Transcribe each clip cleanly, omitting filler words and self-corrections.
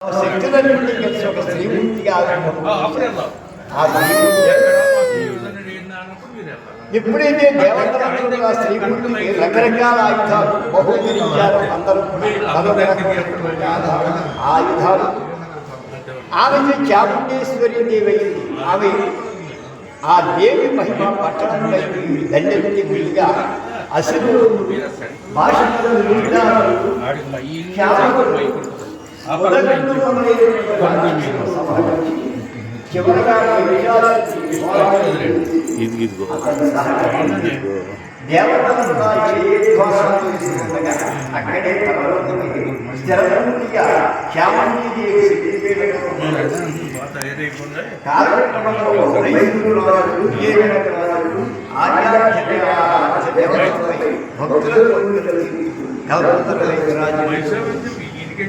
శక్తులన్నింటినీ కలిసి ఒక శ్రీమూర్తిగా ఆ ఎప్పుడైతే దేవతలందరూ ఆ శ్రీమూర్తిని రకరకాల ఆయుధాలు బహుకరించారో అందరూ ఆయుధాలు ఆమెకి చాముండేశ్వరి దేవి అయింది. ఆమె ఆ దేవి మహిమ పట్టణంపై దండెత్తి విడిగా అసలు భాష అక్కడే స్థిరమూర్తిగా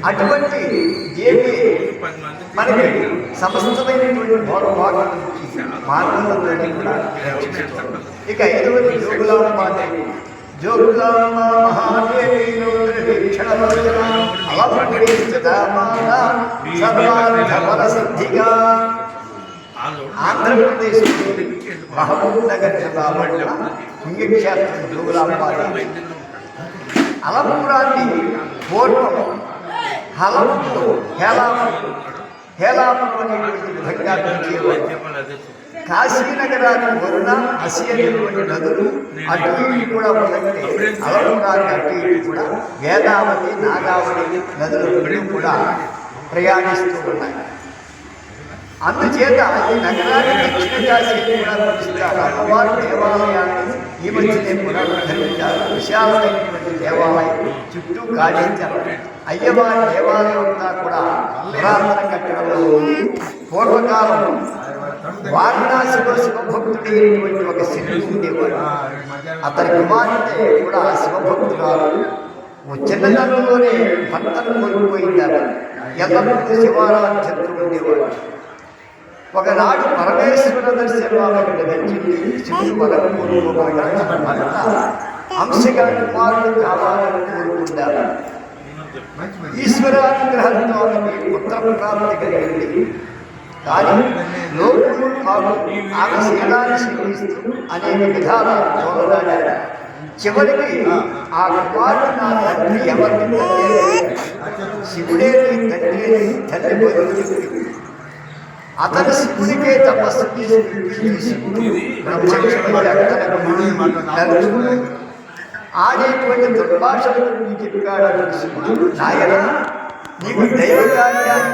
అటువంటి దేవి మనకి సమస్తమైనటువంటి మార్గంలో ఇక 5వది జోగులాంబ దేవి. జోగులాంబ మహాదేవి సిద్ధిగా ఆంధ్రప్రదేశ్ మహబూబ్ నగర్ జిల్లా పుణ్యక్షేత్రం జోగులాంబ దేవి. అలంపురాన్ని పూర్వం హలంతో హేలాపురం అనేటువంటి విధంగా పిలిచేవారు. కాశీనగరానికి వరుణ అసి అనేటువంటి నదులు అటు ఇటు కూడా ఉందంటే అలంపురానికి అటు ఇటు కూడా వేదావతి నాగావళి నదులు కూడా ప్రయాణిస్తూ ఉన్నాయి. అందుచేత ఈ నగరాన్ని దక్షిణ కాశీ కూడా పిలుస్తారు. అమ్మవారి దేవాలయాన్ని ఈ మధ్యనే పునరుద్ధరించారు. విశాలమైనటువంటి దేవాలయం చుట్టూ కాళించారు. అయ్యవారి దేవాలయం అంతా కూడా పురాతన కట్టడంలో పూర్వకాలం వారణాసిలో శివభక్తుడైనటువంటి ఒక శివుడు ఉండేవాడు. అతని కుమార్తె కూడా శివభక్తురాలు. చిన్నతనంలోనే భర్తను కోల్పోయిందారు. ఎల్లప్పుడూ శివారాధ్యంతో ఉండేవాడు. ఒకనాడు పరమేశ్వర దర్శనాలను లభించింది. శివుడు వరం కోరుకోగా భర్త అంశగా కుమారుడు కావాలని కోరుకుంటారు. ఈశ్వరానుగ్రహంతో పుత్ర ప్రాప్తి కలిగింది. కానీ లోకులు ఆమె శీలాన్ని శీలిస్తూ అనేక విధాల చూడరాడారు. చివరికి ఆ కుమారుడు నా తండ్రి ఎవరిని శివుడే తండ్రి తల్లి బదులు అతను శివుడికే తపస్సు ఆడేటువంటి దుర్భాషల గురించి చెప్పాడు శివుడు. నాయన నీకు దైవ కార్యాన్ని